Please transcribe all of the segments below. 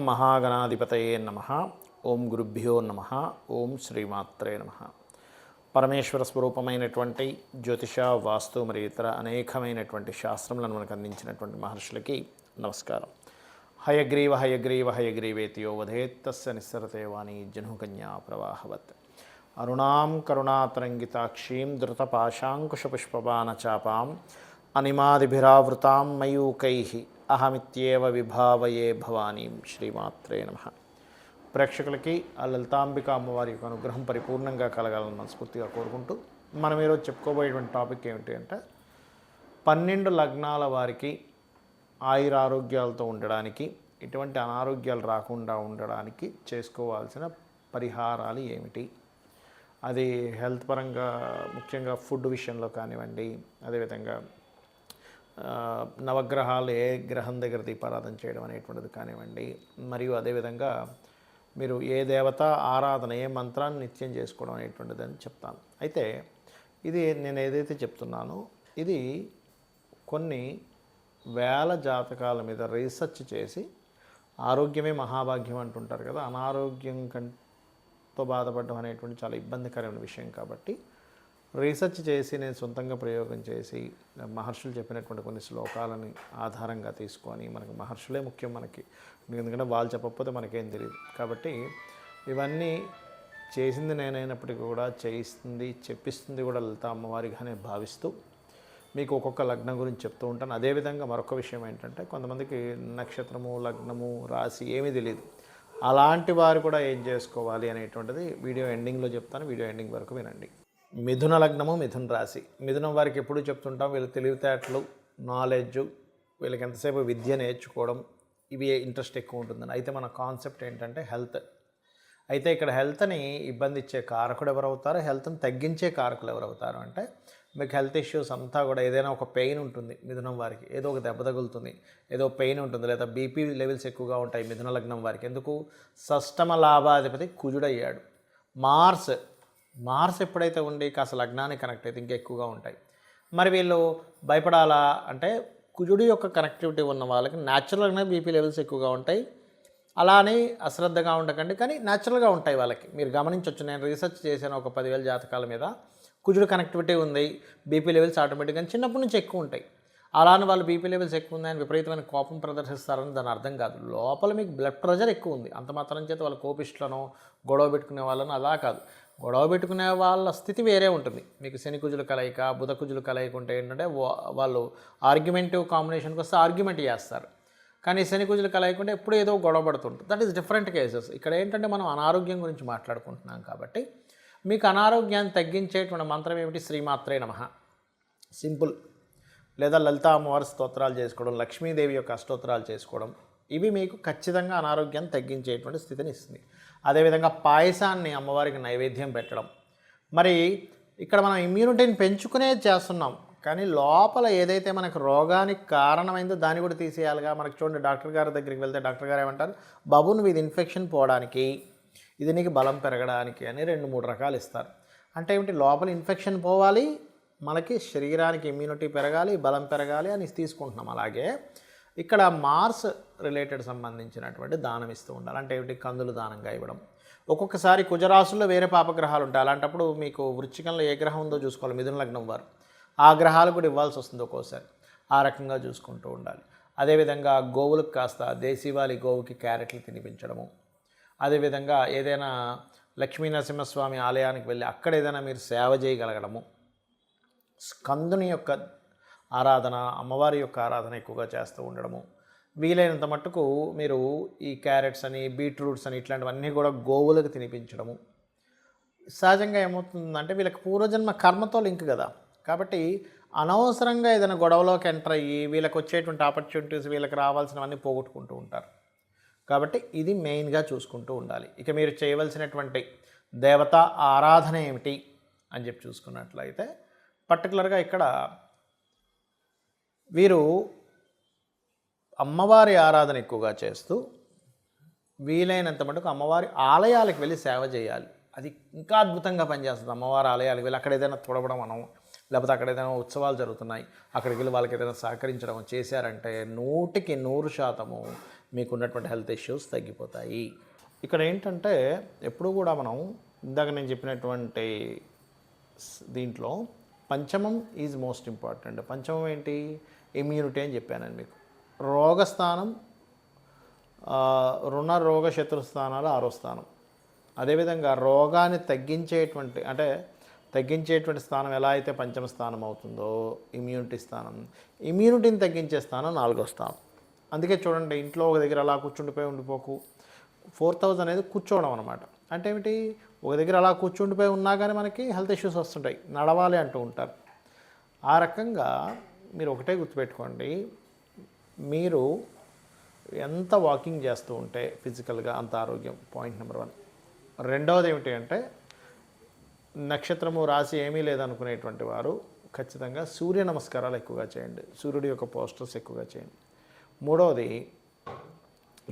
మహాగణాధిపతయే నమః. ఓం గురుభ్యో నమః. ఓం శ్రీమాత్రే నమః. పరమేశ్వర స్వరూపమైనటువంటి జ్యోతిష, వాస్తు మరియు ఇతర అనేకమైనటువంటి శాస్త్రములను మనకు అందించినటువంటి మహర్షులకి నమస్కారం. హయగ్రీవ హయగ్రీవ హయగ్రీవేతియో వధేత్తస్య నిస్సరతే వాణి జనుకన్యా ప్రవాహవత్. అరుణాం కరుణాతరంగితాక్షీం ధృతపాశాంకుశపుష్పబాణచాపాం అనిమాదిభిరావృతాం మయూకైః అహమిత్యేవ విభావయే భవానీం. శ్రీమాత్రే నమః. ప్రేక్షకులకి ఆ లలితాంబిక అమ్మవారి యొక్క అనుగ్రహం పరిపూర్ణంగా కలగాలని మనస్ఫూర్తిగా కోరుకుంటూ మనం ఈరోజు చెప్పుకోబోయేటువంటి టాపిక్ ఏమిటి అంటే 12 లగ్నాల వారికి ఆయురారోగ్యాలతో ఉండడానికి, ఇటువంటి అనారోగ్యాలు రాకుండా ఉండడానికి చేసుకోవాల్సిన పరిహారాలు ఏమిటి. అది హెల్త్ పరంగా ముఖ్యంగా ఫుడ్ విషయంలో కానివ్వండి, అదేవిధంగా నవగ్రహాలు ఏ గ్రహం దగ్గర దీపారాధన చేయడం అనేటువంటిది కానివ్వండి, మరియు అదేవిధంగా మీరు ఏ దేవత ఆరాధన, ఏ మంత్రాన్ని నిత్యం చేసుకోవడం అనేటువంటిది అని చెప్తాను. అయితే ఇది నేను ఏదైతే చెప్తున్నానో ఇది కొన్ని వేల జాతకాల మీద రీసెర్చ్ చేసి, ఆరోగ్యమే మహాభాగ్యం అంటుంటారు కదా, అనారోగ్యం కంతో బాధపడడం అనేటువంటి చాలా ఇబ్బందికరమైన విషయం కాబట్టి రీసెర్చ్ చేసి నేను సొంతంగా ప్రయోగం చేసి మహర్షులు చెప్పినటువంటి కొన్ని శ్లోకాలని ఆధారంగా తీసుకొని, మనకు మహర్షులే ముఖ్యం మనకి, ఎందుకంటే వాళ్ళు చెప్పకపోతే మనకేం తెలియదు. కాబట్టి ఇవన్నీ చేసింది నేనైనప్పటికీ కూడా చేయిస్తుంది, చెప్పిస్తుంది కూడా లలిత అమ్మవారిగానే భావిస్తూ మీకు ఒక్కొక్క లగ్నం గురించి చెప్తూ ఉంటాను. అదేవిధంగా మరొక విషయం ఏంటంటే, కొంతమందికి నక్షత్రము, లగ్నము, రాశి ఏమీ తెలియదు. అలాంటి వారు కూడా ఏం చేసుకోవాలి అనేటువంటిది వీడియో ఎండింగ్లో చెప్తాను. వీడియో ఎండింగ్ వరకు వినండి. మిథున లగ్నము, మిథున రాశి. మిథునం వారికి ఎప్పుడు చెప్తుంటాం, వీళ్ళు తెలివితేటలు, నాలెడ్జ్, వీళ్ళకి ఎంతసేపు విద్య నేర్చుకోవడం, ఇవి ఇంట్రెస్ట్ ఎక్కువ ఉంటుందని. అయితే మన కాన్సెప్ట్ ఏంటంటే హెల్త్. అయితే ఇక్కడ హెల్త్ని ఇబ్బంది ఇచ్చే కారకుడు ఎవరవుతారు, హెల్త్ని తగ్గించే కారకులు ఎవరవుతారు అంటే, మీకు హెల్త్ ఇష్యూస్ అంతా కూడా ఏదైనా ఒక పెయిన్ ఉంటుంది మిథునం వారికి, ఏదో ఒక దెబ్బ తగులుతుంది, ఏదో పెయిన్ ఉంటుంది, లేదా బీపీ లెవెల్స్ ఎక్కువగా ఉంటాయి మిథున లగ్నం వారికి. ఎందుకు? షష్టమ లాభాధిపతి కుజుడయ్యాడు. మార్స్ ఎప్పుడైతే ఉండి కాస్త లగ్నానికి కనెక్ట్ అయితే ఇంకా ఎక్కువగా ఉంటాయి. మరి వీళ్ళు భయపడాలా అంటే, కుజుడి యొక్క కనెక్టివిటీ ఉన్న వాళ్ళకి న్యాచురల్గానే బీపీ లెవెల్స్ ఎక్కువగా ఉంటాయి. అలా అని అశ్రద్ధగా ఉండకండి, కానీ న్యాచురల్గా ఉంటాయి వాళ్ళకి. మీరు గమనించవచ్చు, నేను రీసెర్చ్ చేశాను ఒక 10,000 జాతకాల మీద. కుజుడు కనెక్టివిటీ ఉంది, బీపీ లెవెల్స్ ఆటోమేటిక్గా చిన్నప్పటి నుంచి ఎక్కువ ఉంటాయి. అలానే వాళ్ళు బీపీ లెవెల్స్ ఎక్కువ ఉందని విపరీతమైన కోపం ప్రదర్శిస్తారని దాని అర్థం కాదు. లోపల మీకు బ్లడ్ ప్రెషర్ ఎక్కువ ఉంది, అంత మాత్రం చేత వాళ్ళు కోపిష్ట్లను, గొడవ పెట్టుకునే వాళ్ళని అలా కాదు. గొడవ పెట్టుకునే వాళ్ళ స్థితి వేరే ఉంటుంది. మీకు శని కుజుల కలయిక, బుధ కుజుల కలయిక ఉంటే ఏంటంటే వాళ్ళు ఆర్గ్యుమెంటివ్ కాంబినేషన్కి వస్తే ఆర్గ్యుమెంట్ చేస్తారు. కానీ శని కుజుల కలయిక ఉంటే ఎప్పుడు ఏదో గొడవ పడుతుంటుంది. That is different cases. ఇక్కడ ఏంటంటే మనం అనారోగ్యం గురించి మాట్లాడుకుంటున్నాం కాబట్టి, మీకు అనారోగ్యాన్ని తగ్గించేటువంటి మంత్రం ఏమిటి? శ్రీమాత్రే నమః. సింపుల్. లేదా లలితా అమ్మవారి స్తోత్రాలు చేసుకోవడం, లక్ష్మీదేవి యొక్క అష్టోత్తరాలు చేసుకోవడం, ఇవి మీకు ఖచ్చితంగా అనారోగ్యాన్ని తగ్గించేటువంటి స్థితిని ఇస్తుంది. అదేవిధంగా పాయసాన్ని అమ్మవారికి నైవేద్యం పెట్టడం. మరి ఇక్కడ మనం ఇమ్యూనిటీని పెంచుకునే చేస్తున్నాం, కానీ లోపల ఏదైతే మనకు రోగానికి కారణమైందో దాన్ని కూడా తీసేయాలిగా. మనకు చూడండి, డాక్టర్ గారి దగ్గరికి వెళ్తే డాక్టర్ గారు ఏమంటారు, బాబు నువ్వు ఇది ఇన్ఫెక్షన్ పోవడానికి, ఇది నీకు బలం పెరగడానికి అని 2-3 రకాలు ఇస్తారు. అంటే ఏమిటి? లోపల ఇన్ఫెక్షన్ పోవాలి, మనకి శరీరానికి ఇమ్యూనిటీ పెరగాలి, బలం పెరగాలి అని తీసుకుంటున్నాం. అలాగే ఇక్కడ మార్స్ రిలేటెడ్ సంబంధించినటువంటి దానం ఇస్తూ ఉండాలి. అంటే ఏమిటి? కందులు దానంగా ఇవ్వడం. ఒక్కొక్కసారి కుజరాశుల్లో వేరే పాపగ్రహాలు ఉంటాయి. అలాంటప్పుడు మీకు వృశ్చికంలో ఏ గ్రహం ఉందో చూసుకోవాలి మిథున లగ్నం వారు. ఆ గ్రహాలు కూడా ఇవ్వాల్సి వస్తుంది ఒక్కోసారి. ఆ రకంగా చూసుకుంటూ ఉండాలి. అదేవిధంగా గోవులకు కాస్త దేశీవాలి గోవుకి క్యారెట్లు తినిపించడము. అదేవిధంగా ఏదైనా లక్ష్మీనరసింహస్వామి ఆలయానికి వెళ్ళి అక్కడ ఏదైనా మీరు సేవ చేయగలగడము. స్కందుని యొక్క ఆరాధన, అమ్మవారి యొక్క ఆరాధన ఎక్కువగా చేస్తూ ఉండడము. వీలైనంత మట్టుకు మీరు ఈ క్యారెట్స్ అని, బీట్రూట్స్ అని ఇట్లాంటివన్నీ కూడా గోవులకు తినిపించడము. సహజంగా ఏమవుతుందంటే వీళ్ళకి పూర్వజన్మ కర్మతో లింక్ కదా, కాబట్టి అనవసరంగా ఏదైనా గొడవలోకి ఎంటర్ అయ్యి వీళ్ళకి వచ్చేటువంటి ఆపర్చునిటీస్, వీళ్ళకి రావాల్సినవన్నీ పోగొట్టుకుంటూ ఉంటారు. కాబట్టి ఇది మెయిన్గా చూసుకుంటూ ఉండాలి. ఇక మీరు చేయవలసినటువంటి దేవతా ఆరాధన ఏమిటి అని చెప్పి చూసుకున్నట్లయితే, పర్టికులర్గా ఇక్కడ వీరు అమ్మవారి ఆరాధన ఎక్కువగా చేస్తూ వీలైనంత మటుకు అమ్మవారి ఆలయాలకు వెళ్ళి సేవ చేయాలి. అది ఇంకా అద్భుతంగా పనిచేస్తుంది. అమ్మవారి ఆలయాలకు వెళ్ళి అక్కడ ఏదైనా తొడవడం మనం, లేకపోతే అక్కడ ఏదైనా ఉత్సవాలు జరుగుతున్నాయి అక్కడికి వెళ్ళి వాళ్ళకి ఏదైనా సహకరించడం చేశారంటే 100% మీకు ఉన్నటువంటి హెల్త్ ఇష్యూస్ తగ్గిపోతాయి. ఇక్కడ ఏంటంటే ఎప్పుడు కూడా మనం ఇందాక నేను చెప్పినటువంటి దీంట్లో పంచమం ఈజ్ మోస్ట్ ఇంపార్టెంట్. పంచమం ఏంటి? ఇమ్యూనిటీ అని చెప్పాను మీకు. రోగస్థానం రుణ రోగ శత్రుస్థానాలు 6వ స్థానం. అదేవిధంగా రోగాన్ని తగ్గించేటువంటి స్థానం ఎలా అయితే పంచమ స్థానం అవుతుందో ఇమ్యూనిటీ స్థానం, ఇమ్యూనిటీని తగ్గించే స్థానం 4వ స్థానం. అందుకే చూడండి, ఇంట్లో ఒక దగ్గర అలా ఉండిపోకు. 4000 అనేది కూర్చోవడం అనమాట. అంటే ఏమిటి? ఒక దగ్గర అలా కూర్చుండిపోయి ఉన్నా కానీ మనకి హెల్త్ ఇష్యూస్ వస్తుంటాయి, నడవాలి అంటూ ఉంటారు. ఆ రకంగా మీరు ఒకటే గుర్తుపెట్టుకోండి, మీరు ఎంత వాకింగ్ చేస్తూ ఉంటే ఫిజికల్గా అంత ఆరోగ్యం. Point number 1. రెండవది ఏమిటి అంటే, నక్షత్రము రాశి ఏమీ లేదనుకునేటువంటి వారు ఖచ్చితంగా సూర్య నమస్కారాలు ఎక్కువగా చేయండి, సూర్యుడి యొక్క పోస్టర్స్ ఎక్కువగా చేయండి. మూడవది,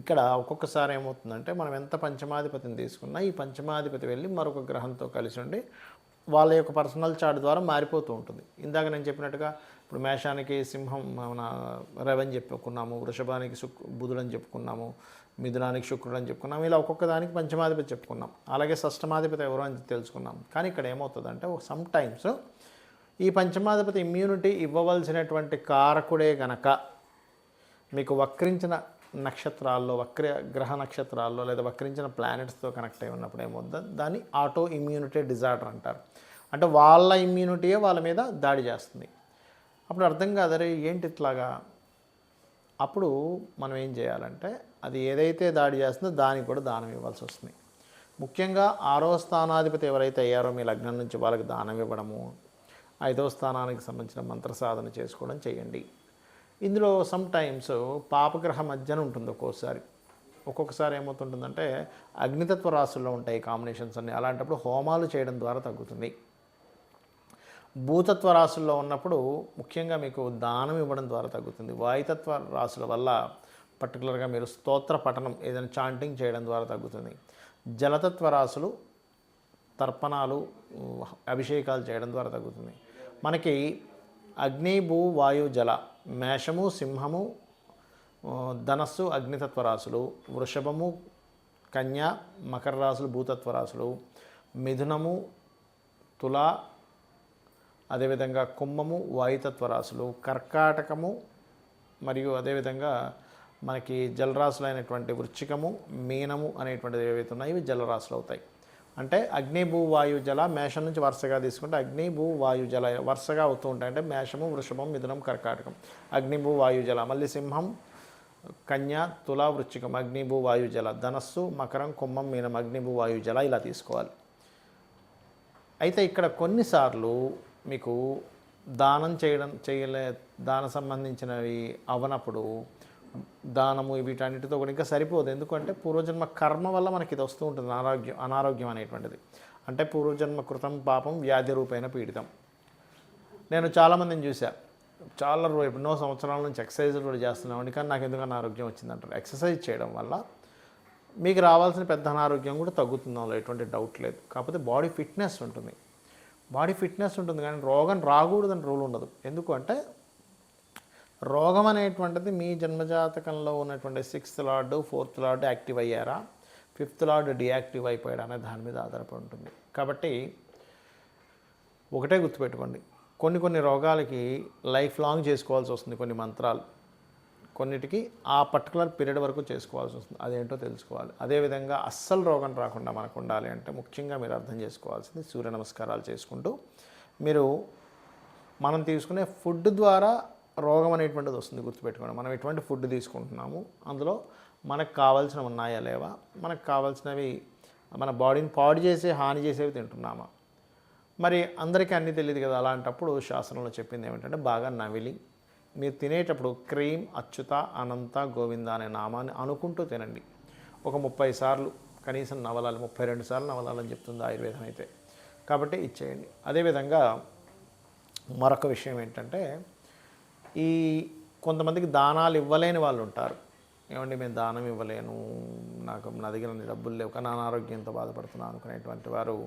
ఇక్కడ ఒక్కొక్కసారి ఏమవుతుందంటే మనం ఎంత పంచమాధిపతిని తీసుకున్నా ఈ పంచమాధిపతి వెళ్ళి మరొక గ్రహంతో కలిసి ఉండి వాళ్ళ యొక్క పర్సనల్ చార్ట్ ద్వారా మారిపోతూ ఉంటుంది. ఇందాక నేను చెప్పినట్టుగా ఇప్పుడు మేషానికి సింహం మన రవి అని చెప్పుకున్నాము, వృషభానికి బుధుడు అని చెప్పుకున్నాము, మిథునానికి శుక్రుడు అని చెప్పుకున్నాము. ఇలా ఒక్కొక్క దానికి పంచమాధిపతి చెప్పుకున్నాం. అలాగే షష్టమాధిపతి ఎవరో అని తెలుసుకున్నాం. కానీ ఇక్కడ ఏమవుతుందంటే సమ్ టైమ్స్ ఈ పంచమాధిపతి ఇమ్యూనిటీ ఇవ్వవలసినటువంటి కారకుడే గనక మీకు వక్రించిన నక్షత్రాల్లో, గ్రహ నక్షత్రాల్లో లేదా వక్రించిన ప్లానెట్స్తో కనెక్ట్ అయి ఉన్నప్పుడు ఏమవుతుంది, దాన్ని ఆటో ఇమ్యూనిటీ డిజార్డర్ అంటారు. అంటే వాళ్ళ ఇమ్యూనిటీయే వాళ్ళ మీద దాడి చేస్తుంది. అప్పుడు అర్థం కాదరే ఏంటి ఇట్లాగా. అప్పుడు మనం ఏం చేయాలంటే అది ఏదైతే దాడి చేస్తుందో దానికి కూడా దానం ఇవ్వాల్సి వస్తుంది. ముఖ్యంగా 6వ స్థానాధిపతి ఎవరైతే అయ్యారో మీ లగ్నం నుంచి వాళ్ళకి దానం ఇవ్వడము, 5వ స్థానానికి సంబంధించిన మంత్ర సాధన చేసుకోవడం చేయండి. ఇందులో సమ్ టైమ్స్ పాపగ్రహ మధ్యన ఉంటుంది. ఒక్కొక్కసారి ఏమవుతుంటుందంటే అగ్నితత్వ రాశుల్లో ఉంటాయి కాంబినేషన్స్ అన్నీ. అలాంటప్పుడు హోమాలు చేయడం ద్వారా తగ్గుతుంది. భూతత్వ రాశుల్లో ఉన్నప్పుడు ముఖ్యంగా మీకు దానం ఇవ్వడం ద్వారా తగ్గుతుంది. వాయుతత్వ రాశుల వల్ల పర్టికులర్గా మీరు స్తోత్ర పఠనం ఏదైనా చాంటింగ్ చేయడం ద్వారా తగ్గుతుంది. జలతత్వ రాశులు తర్పణాలు, అభిషేకాలు చేయడం ద్వారా తగ్గుతుంది. మనకి అగ్ని, భూ, వాయు, జల, మేషము, సింహము, ధనస్సు అగ్నితత్వ రాశులు, వృషభము, కన్య, మకర రాశులు భూతత్వ రాశులు, మిథునము, తుల, అదేవిధంగా కుంభము వాయుతత్వ రాశులు, కర్కాటకము మరియు అదేవిధంగా మనకి జలరాశులైనటువంటి వృశ్చికము, మీనము అనేటువంటివి ఏవైతే ఉన్నాయో ఇవి జలరాశులు అవుతాయి. అంటే అగ్ని, భూ, వాయు, జల మేషం నుంచి వరుసగా తీసుకుంటే అగ్ని, భూ, వాయు, జల వరుసగా అవుతూ ఉంటాయి. అంటే మేషము, వృషభం, మిథునం, కర్కాటకం, అగ్ని, భూ, వాయు, జల. మళ్ళీ సింహం, కన్య, తుల, వృశ్చికం, అగ్ని, భూ, వాయు, జల. ధనస్సు, మకరం, కుంభం, మీనం, అగ్ని, భూ, వాయు, జల ఇలా తీసుకోవాలి. అయితే ఇక్కడ కొన్నిసార్లు మీకు దాన సంబంధించినవి అవనప్పుడు దానము వీటన్నిటితో కూడా ఇంకా సరిపోదు. ఎందుకంటే పూర్వజన్మ కర్మ వల్ల మనకి ఇది వస్తూ ఉంటుంది అనారోగ్యం అనేటువంటిది. అంటే పూర్వజన్మ కృతం పాపం వ్యాధి రూపేణ పీడితం. నేను చాలామందిని చూసా, చాలా ఎన్నో సంవత్సరాల నుంచి ఎక్సర్సైజులు కూడా చేస్తున్నామండి, కానీ నాకు ఎందుకు అనారోగ్యం వచ్చిందంటారు. ఎక్సర్సైజ్ చేయడం వల్ల మీకు రావాల్సిన పెద్ద అనారోగ్యం కూడా తగ్గుతుందో ఎటువంటి డౌట్ లేదు. కాకపోతే బాడీ ఫిట్నెస్ ఉంటుంది కానీ రోగం రాకూడదని రూల్ ఉండదు. ఎందుకు అంటే రోగం అనేటువంటిది మీ జన్మజాతకంలో ఉన్నటువంటి 6th lord 4th lord active అయ్యారా, 5th లార్డ్ డియాక్టివ్ అయిపోయాడా అనే దాని మీద ఆధారపడి ఉంటుంది. కాబట్టి ఒకటే గుర్తుపెట్టుకోండి, కొన్ని రోగాలకి లైఫ్ లాంగ్ చేసుకోవాల్సి వస్తుంది. కొన్ని మంత్రాలు కొన్నిటికి ఆ పర్టికులర్ పీరియడ్ వరకు చేసుకోవాల్సి వస్తుంది. అదేంటో తెలుసుకోవాలి. అదేవిధంగా అస్సలు రోగం రాకుండా మనకు ఉండాలి అంటే ముఖ్యంగా మీరు అర్థం చేసుకోవాల్సింది సూర్య నమస్కారాలు చేసుకుంటూ మనం తీసుకునే ఫుడ్ ద్వారా రోగం అనేటువంటిది వస్తుంది. గుర్తుపెట్టుకోండి, మనం ఎటువంటి ఫుడ్ తీసుకుంటున్నాము, అందులో మనకు కావాల్సినవి ఉన్నాయా లేవా, మనకు కావాల్సినవి మన బాడీని పాడు చేసే హాని చేసేవి తింటున్నామా. మరి అందరికీ అన్నీ తెలియదు కదా. అలాంటప్పుడు శాస్త్రంలో చెప్పింది ఏమిటంటే బాగా నవిలి మీరు తినేటప్పుడు క్రీమ్, అచ్యుత, అనంత, గోవింద అనే నామాన్ని అనుకుంటూ తినండి. ఒక 30 సార్లు కనీసం నవలాలి, 32 సార్లు నవలాలని చెప్తుంది ఆయుర్వేదం అయితే. కాబట్టి ఇచ్చేయండి. అదేవిధంగా మరొక విషయం ఏంటంటే ఈ కొంతమందికి దానాలు ఇవ్వలేని వాళ్ళు ఉంటారు. ఏమండి మేము దానం ఇవ్వలేను, నా దగ్గర డబ్బులు లేవు, కానీ అనారోగ్యంతో బాధపడుతున్నాను అనుకునేటువంటి వారు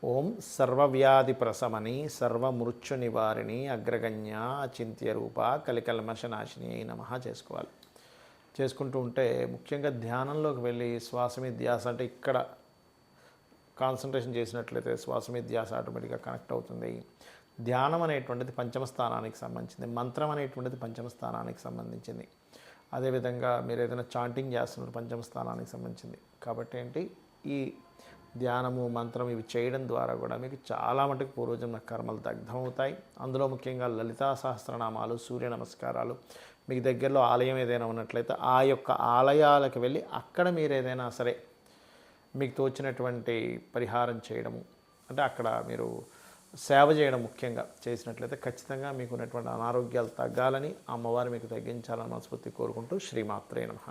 ఓం సర్వవ్యాధి ప్రశమని సర్వమృత్యు నివారిణి అగ్రగణ్య అచింత్య రూప కలికల్మషనాశిని నమః చేసుకోవాలి. చేసుకుంటూ ఉంటే ముఖ్యంగా ధ్యానంలోకి వెళ్ళి శ్వాస మీద ధ్యాస అంటే ఇక్కడ కాన్సన్ట్రేషన్ చేసినట్లయితే శ్వాస మీద ధ్యాస ఆటోమేటిక్గా కనెక్ట్ అవుతుంది. ధ్యానం అనేటువంటిది పంచమ స్థానానికి సంబంధించింది, మంత్రం అనేటువంటిది పంచమ స్థానానికి సంబంధించింది. అదేవిధంగా మీరు ఏదైనా చాంటింగ్ చేస్తున్నారు పంచమ స్థానానికి సంబంధించింది. కాబట్టి ఏంటి ఈ ధ్యానము మంత్రం ఇవి చేయడం ద్వారా కూడా మీకు చాలా మటుకు పూర్వజన్మ కర్మలు దగ్ధమవుతాయి. అందులో ముఖ్యంగా లలితా సహస్రనామాలు, సూర్య నమస్కారాలు, మీకు దగ్గరలో ఆలయం ఏదైనా ఉన్నట్లయితే ఆ యొక్క ఆలయాలకు వెళ్ళి అక్కడ మీరు ఏదైనా సరే మీకు తోచినటువంటి పరిహారం చేయడము, అంటే అక్కడ మీరు సేవ చేయడం ముఖ్యంగా చేసినట్లయితే ఖచ్చితంగా మీకు ఉన్నటువంటి అనారోగ్యాలు తగ్గాలని, అమ్మవారు మీకు తగ్గించాలని మనస్ఫూర్తి కోరుకుంటూ శ్రీమాత్రే నమః.